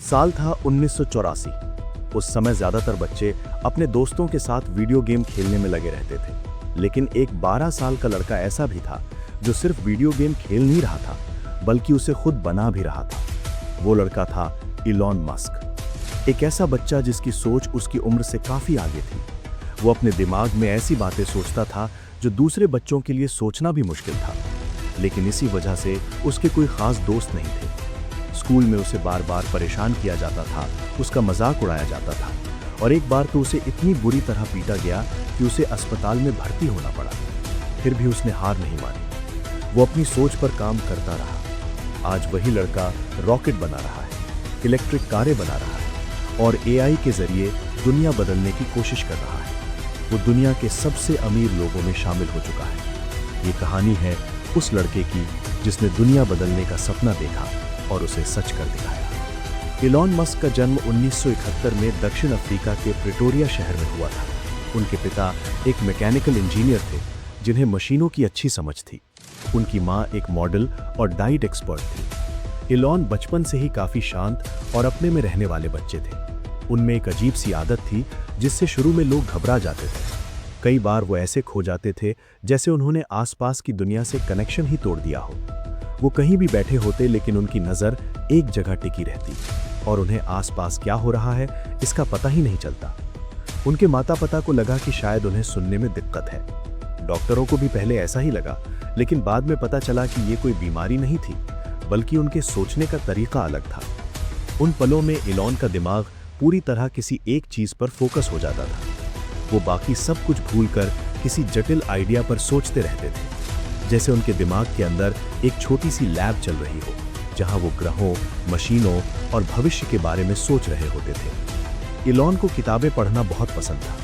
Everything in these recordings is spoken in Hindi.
साल था 1984। उस समय ज्यादातर बच्चे अपने दोस्तों के साथ वीडियो गेम खेलने में लगे रहते थे, लेकिन एक 12 साल का लड़का ऐसा भी था जो सिर्फ वीडियो गेम खेल नहीं रहा था, बल्कि उसे खुद बना भी रहा था। वो लड़का था इलॉन मस्क, एक ऐसा बच्चा जिसकी सोच उसकी उम्र से काफी आगे थी। वो अपने दिमाग में ऐसी बातें सोचता था जो दूसरे बच्चों के लिए सोचना भी मुश्किल था, लेकिन इसी वजह से उसके कोई खास दोस्त नहीं थे। स्कूल में उसे बार बार परेशान किया जाता था, उसका मजाक उड़ाया जाता था, और एक बार तो उसे इतनी बुरी तरह पीटा गया कि उसे अस्पताल में भर्ती होना पड़ा। फिर भी उसने हार नहीं मानी, वो अपनी सोच पर काम करता रहा। आज वही लड़का रॉकेट बना रहा है, इलेक्ट्रिक कारें बना रहा है और एआई के जरिए दुनिया बदलने की कोशिश कर रहा है। वो दुनिया के सबसे अमीर लोगों में शामिल हो चुका है। ये कहानी है उस लड़के की जिसने दुनिया बदलने का सपना देखा और उसे सच कर दिखाया। इलॉन मस्क का जन्म 1971 में दक्षिण अफ्रीका के प्रिटोरिया शहर में हुआ था। उनके पिता एक मैकेनिकल इंजीनियर थे जिन्हें मशीनों की अच्छी समझ थी। उनकी मां एक मॉडल और डाइट एक्सपर्ट थी। इलॉन बचपन से ही काफी शांत और अपने में रहने वाले बच्चे थे। उनमें एक अजीब सी आदत थी जिससे शुरू में लोग घबरा जाते थे। कई बार वो ऐसे खो जाते थे जैसे उन्होंने आसपास की दुनिया से कनेक्शन ही तोड़ दिया हो। वो कहीं भी बैठे होते लेकिन उनकी नज़र एक जगह टिकी रहती और उन्हें आसपास क्या हो रहा है इसका पता ही नहीं चलता। उनके माता पिता को लगा कि शायद उन्हें सुनने में दिक्कत है। डॉक्टरों को भी पहले ऐसा ही लगा, लेकिन बाद में पता चला कि ये कोई बीमारी नहीं थी, बल्कि उनके सोचने का तरीका अलग था। उन पलों में इलॉन का दिमाग पूरी तरह किसी एक चीज पर फोकस हो जाता था। वो बाकी सब कुछ भूलकर किसी जटिल आइडिया पर सोचते रहते थे, जैसे उनके दिमाग के अंदर एक छोटी सी लैब चल रही हो, जहां वो ग्रहों, मशीनों और भविष्य के बारे में सोच रहे होते थे। इलॉन को किताबें पढ़ना बहुत पसंद था।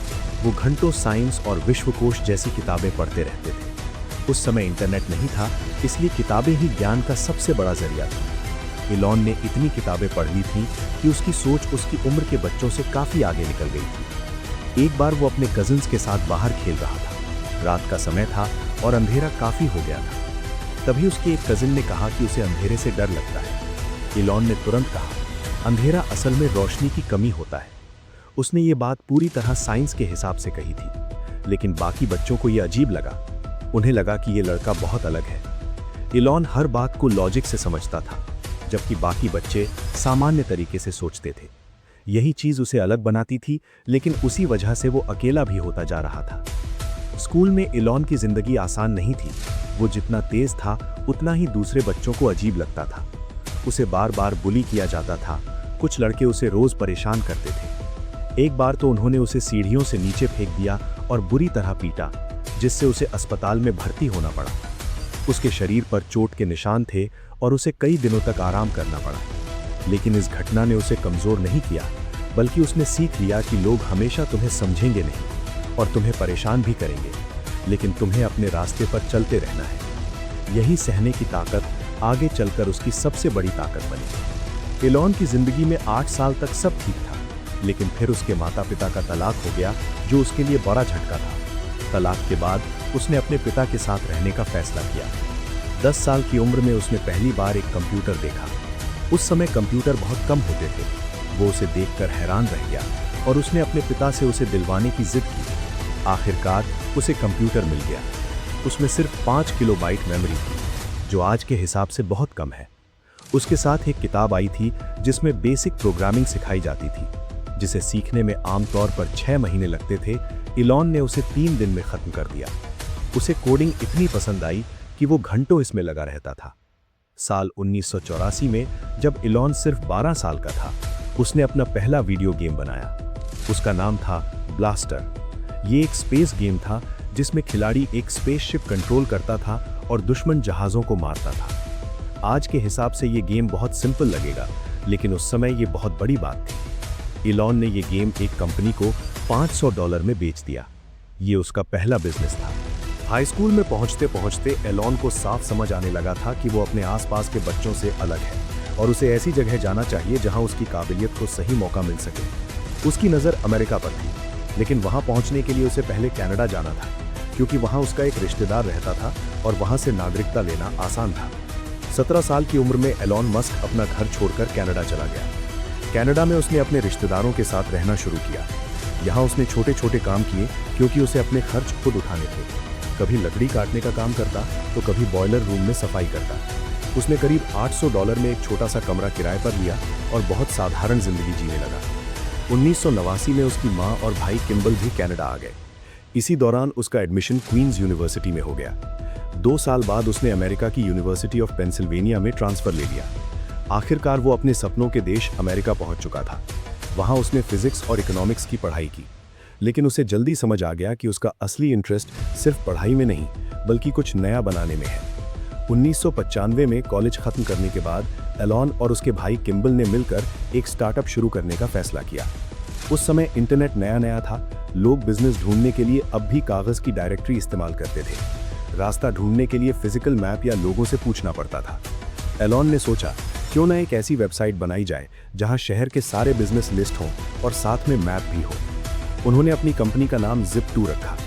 वो घंटों साइंस और विश्वकोश जैसी किताबें पढ़ते रहते थे। उस समय इंटरनेट नहीं था, इसलिए किताबें ही ज्ञान का सबसे बड़ा जरिया थी। इलॉन ने इतनी किताबें पढ़ ली थी कि उसकी सोच उसकी उम्र के बच्चों से काफी आगे निकल गई थी। एक बार वो अपने कजिन्स के साथ बाहर खेल रहा था। रात का समय था और अंधेरा काफी हो गया था। तभी उसके एक कजिन ने कहा कि उसे अंधेरे से डर लगता है। इलॉन ने तुरंत कहा, अंधेरा असल में रोशनी की कमी होता है। उसने ये बात पूरी तरह साइंस के हिसाब से कही थी, लेकिन बाकी बच्चों को यह अजीब लगा। उन्हें लगा कि ये लड़का बहुत अलग है। इलॉन हर बात को लॉजिक से समझता था, जबकि बाकी बच्चे सामान्य तरीके से सोचते थे। यही चीज उसे अलग बनाती थी, लेकिन उसी वजह से वो अकेला भी होता जा रहा था। स्कूल में इलॉन की जिंदगी आसान नहीं थी। वो जितना तेज था उतना ही दूसरे बच्चों को अजीब लगता था। उसे बार बार बुली किया जाता था। कुछ लड़के उसे रोज परेशान करते थे। एक बार तो उन्होंने उसे सीढ़ियों से नीचे फेंक दिया और बुरी तरह पीटा, जिससे उसे अस्पताल में भर्ती होना पड़ा। उसके शरीर पर चोट के निशान थे और उसे कई दिनों तक आराम करना पड़ा। लेकिन इस घटना ने उसे कमजोर नहीं किया, बल्कि उसने सीख लिया कि लोग हमेशा तुम्हें समझेंगे नहीं और तुम्हें परेशान भी करेंगे, लेकिन तुम्हें अपने रास्ते पर चलते रहना है। यही सहने की ताकत आगे चलकर उसकी सबसे बड़ी ताकत बनी। इलॉन की जिंदगी में 8 साल तक सब ठीक था, लेकिन फिर उसके माता पिता का तलाक हो गया, जो उसके लिए बड़ा झटका था। तलाक के बाद उसने अपने पिता के साथ रहने का फैसला किया। 10 साल की उम्र में उसने पहली बार एक कंप्यूटर देखा। उस समय कंप्यूटर बहुत कम होते थे। वो उसे देखकर हैरान रह गया और उसने अपने पिता से उसे दिलवाने की जिद की। आखिरकार उसे कंप्यूटर मिल गया। उसमें सिर्फ 5 किलोबाइट मेमोरी थी, जो आज के हिसाब से बहुत कम है। उसके साथ एक किताब आई थी जिसमें बेसिक प्रोग्रामिंग सिखाई जाती थी, जिसे सीखने में आमतौर पर 6 महीने लगते थे। इलॉन ने उसे 3 दिन में खत्म कर दिया। उसे कोडिंग इतनी पसंद आई कि वो घंटों इसमें लगा रहता था। साल 1984 में जब इलॉन सिर्फ 12 साल का था, उसने अपना पहला वीडियो गेम बनाया। उसका नाम था ब्लास्टर। ये एक स्पेस गेम था जिसमें खिलाड़ी एक स्पेसशिप कंट्रोल करता था और दुश्मन जहाज़ों को मारता था। आज के हिसाब से ये गेम बहुत सिंपल लगेगा, लेकिन उस समय ये बहुत बड़ी बात थी। इलॉन ने ये गेम एक कंपनी को $500 में बेच दिया। ये उसका पहला बिजनेस था। हाई स्कूल में पहुंचते पहुंचते एलॉन को साफ समझ आने लगा था कि वो अपने आसपास के बच्चों से अलग है और उसे ऐसी जगह जाना चाहिए जहां उसकी काबिलियत को सही मौका मिल सके। उसकी नज़र अमेरिका पर थी, लेकिन वहां पहुंचने के लिए उसे पहले कनाडा जाना था, क्योंकि वहां उसका एक रिश्तेदार रहता था और वहां से नागरिकता लेना आसान था। 17 साल की उम्र में एलॉन मस्क अपना घर छोड़कर कनाडा चला गया। कनाडा में उसने अपने रिश्तेदारों के साथ रहना शुरू किया। यहाँ उसने छोटे छोटे काम किए क्योंकि उसे अपने खर्च खुद उठाने थे। कभी लकड़ी काटने का काम करता तो कभी बॉयलर रूम में सफाई करता। उसने करीब $800 में एक छोटा सा कमरा किराए पर लिया और बहुत साधारण जिंदगी जीने लगा। 1989 में उसकी माँ और भाई किम्बल भी कनाडा आ गए। इसी दौरान उसका एडमिशन क्वींस यूनिवर्सिटी में हो गया। 2 साल बाद उसने अमेरिका की यूनिवर्सिटी ऑफ पेंसिल्वेनिया में ट्रांसफर ले लिया। आखिरकार वो अपने सपनों के देश अमेरिका पहुंच चुका था। वहां उसने फिजिक्स और इकोनॉमिक्स की पढ़ाई की, लेकिन उसे जल्दी समझ आ गया कि उसका असली इंटरेस्ट सिर्फ पढ़ाई में नहीं बल्कि कुछ नया बनाने में है। 1995 में कॉलेज खत्म करने के बाद एलॉन और उसके भाई किम्बल ने मिलकर एक स्टार्टअप शुरू करने का फैसला किया। उस समय इंटरनेट नया नया था। लोग बिजनेस ढूंढने के लिए अब भी कागज की डायरेक्टरी इस्तेमाल करते थे। रास्ता ढूंढने के लिए फिजिकल मैप या लोगों से पूछना पड़ता था। एलॉन ने सोचा, क्यों ना एक ऐसी वेबसाइट बनाई जाए जहां शहर के सारे बिजनेस लिस्ट हों और साथ में मैप भी हो। उन्होंने अपनी कंपनी का नाम Zip2 रखा।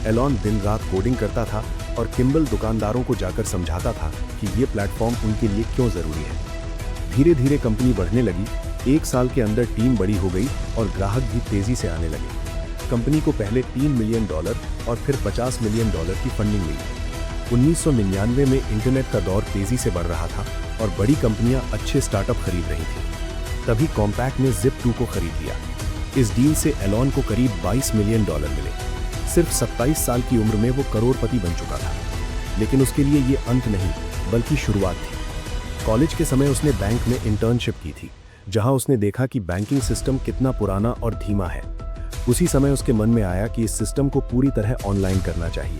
एलॉन दिन रात कोडिंग करता था और किम्बल दुकानदारों को जाकर समझाता था कि ये प्लेटफॉर्म उनके लिए क्यों जरूरी है। धीरे धीरे कंपनी बढ़ने लगी। 1 साल के अंदर टीम बड़ी हो गई और ग्राहक भी तेजी से आने लगे। कंपनी को पहले $3 मिलियन और फिर $50 मिलियन की फंडिंग मिली। 1999 में इंटरनेट का दौर तेजी से बढ़ रहा था और बड़ी कंपनियां अच्छे स्टार्टअप खरीद रही थी। तभी कॉम्पैक्ट ने Zip2 को खरीद लिया। इस डील से एलॉन को करीब $22 मिलियन मिले। सिर्फ 27 साल की उम्र में वो करोड़पति बन चुका था। लेकिन उसके लिए ये अंत नहीं बल्कि शुरुआत थी। कॉलेज के समय उसने बैंक में इंटर्नशिप की थी, जहां उसने देखा कि बैंकिंग सिस्टम कितना पुराना और धीमा है। उसी समय उसके मन में आया कि इस सिस्टम को पूरी तरह ऑनलाइन करना चाहिए।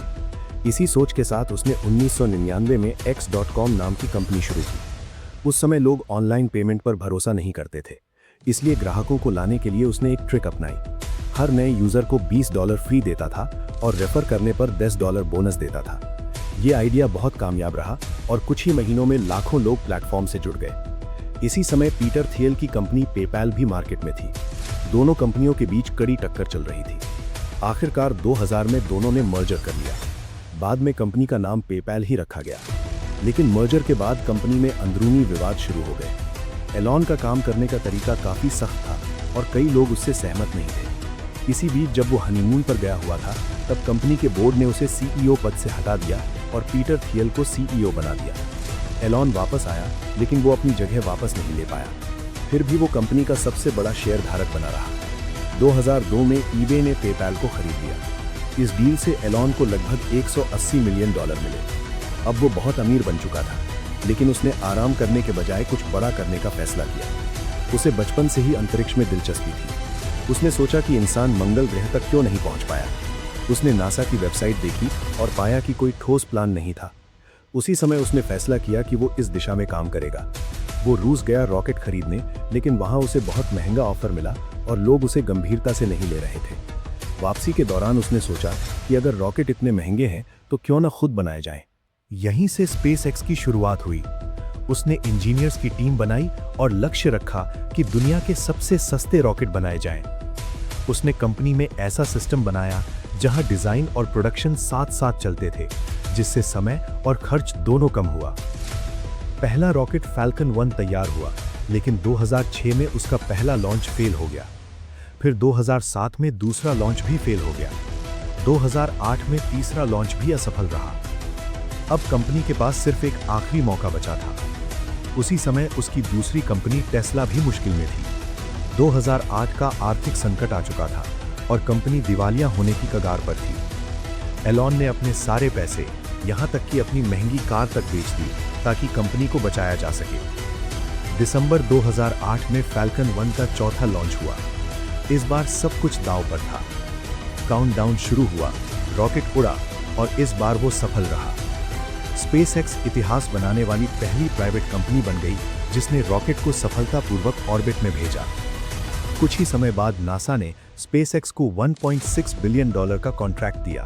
इसी सोच के साथ उसने 1999 में X.com नाम की कंपनी शुरू की। उस समय लोग ऑनलाइन पेमेंट पर भरोसा नहीं करते थे, इसलिए ग्राहकों को लाने के लिए उसने एक ट्रिक अपनाई। हर नए यूजर को $20 फ्री देता था और रेफर करने पर $10 बोनस देता था। ये आइडिया बहुत कामयाब रहा और कुछ ही महीनों में लाखों लोग प्लेटफॉर्म से जुड़ गए। इसी समय पीटर थियल की कंपनी पेपैल भी मार्केट में थी। दोनों कंपनियों के बीच कड़ी टक्कर चल रही थी। आखिरकार 2000 में दोनों ने मर्जर कर लिया। बाद में कंपनी का नाम पेपैल ही रखा गया। लेकिन मर्जर के बाद कंपनी में अंदरूनी विवाद शुरू हो गए। एलॉन का काम करने का तरीका काफी सख्त था और कई लोग उससे सहमत नहीं थे। इसी बीच जब वो हनीमून पर गया हुआ था, तब कंपनी के बोर्ड ने उसे सीईओ पद से हटा दिया और पीटर थियल को सीईओ बना दिया। एलॉन वापस आया, लेकिन वो अपनी जगह वापस नहीं ले पाया। फिर भी वो कंपनी का सबसे बड़ा शेयर धारक बना रहा। 2002 में ईबे ने पेपैल को खरीद लिया। इस डील से एलॉन को लगभग $180 मिलियन मिले। अब वो बहुत अमीर बन चुका था, लेकिन उसने आराम करने के बजाय कुछ बड़ा करने का फैसला किया। उसे बचपन से ही अंतरिक्ष में दिलचस्पी थी। उसने सोचा कि इंसान मंगल ग्रह तक क्यों नहीं पहुंच पाया। उसने नासा की वेबसाइट देखी और पाया कि कोई ठोस प्लान नहीं था। उसी समय उसने फैसला किया कि वो इस दिशा में काम करेगा। वो रूस गया रॉकेट खरीदने, लेकिन वहां उसे बहुत महंगा ऑफर मिला और लोग उसे गंभीरता से नहीं ले रहे थे। वापसी के दौरान उसने सोचा कि अगर रॉकेट इतने महंगे हैं तो क्यों ना खुद बनाए जाएं। यहीं से स्पेसएक्स की शुरुआत हुई। उसने इंजीनियर्स की टीम बनाई और लक्ष्य रखा कि दुनिया के सबसे सस्ते रॉकेट बनाए जाएं। उसने कंपनी में ऐसा सिस्टम बनाया जहां डिजाइन और प्रोडक्शन साथ साथ चलते थे, जिससे समय और खर्च दोनों कम हुआ। पहला रॉकेट फैल्कन 1 तैयार हुआ, लेकिन 2006 में उसका पहला लॉन्च फेल हो गया। फिर 2007 में दूसरा लॉन्च भी फेल हो गया। 2008 में तीसरा लॉन्च भी असफल रहा। अब कंपनी के पास सिर्फ एक आखिरी मौका बचा था। उसी समय उसकी दूसरी कंपनी टेस्ला भी मुश्किल में थी। 2008 का आर्थिक संकट आ चुका था और कंपनी दिवालिया होने की कगार पर थी। एलॉन ने अपने सारे पैसे, यहां तक कि अपनी महंगी कार तक बेच दी ताकि कंपनी को बचाया जा सके। दिसंबर 2008 में फैल्कन 1 का चौथा लॉन्च हुआ। इस बार सब कुछ दांव पर था। काउंटडाउन शुरू हुआ, रॉकेट उड़ा और इस बार वो सफल रहा। स्पेसएक्स इतिहास बनाने वाली पहली प्राइवेट कंपनी बन गई जिसने रॉकेट को सफलतापूर्वक ऑर्बिट में भेजा। कुछ ही समय बाद नासा ने स्पेसएक्स को $1.6 बिलियन का कॉन्ट्रैक्ट दिया।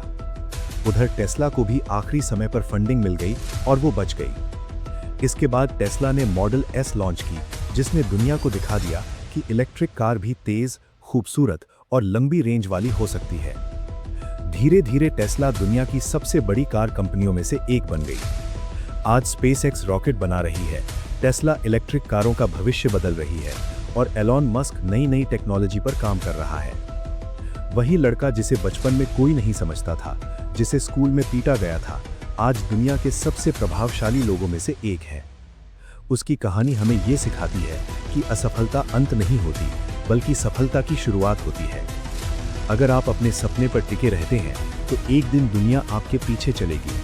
उधर टेस्ला को भी आखिरी समय पर फंडिंग मिल गई और वो बच गई। इसके बाद टेस्ला ने मॉडल S लॉन्च की, जिसने दुनिया को दिखा दिया कि इलेक्ट्रिक कार भी तेज, खूबसूरत और लंबी रेंज वाली हो सकती है। धीरे धीरे टेस्ला दुनिया की सबसे बड़ी कार कंपनियों में से एक बन गई। आज स्पेसएक्स रॉकेट बना रही है, टेस्ला इलेक्ट्रिक कारों का भविष्य बदल रही है और एलॉन मस्क नई नई टेक्नोलॉजी पर काम कर रहा है। वही लड़का जिसे बचपन में कोई नहीं समझता था, जिसे स्कूल में पीटा गया था, आज दुनिया के सबसे प्रभावशाली लोगों में से एक है। उसकी कहानी हमें ये सिखाती है कि असफलता अंत नहीं होती, बल्कि सफलता की शुरुआत होती है। अगर आप अपने सपने पर टिके रहते हैं तो एक दिन दुनिया आपके पीछे चलेगी।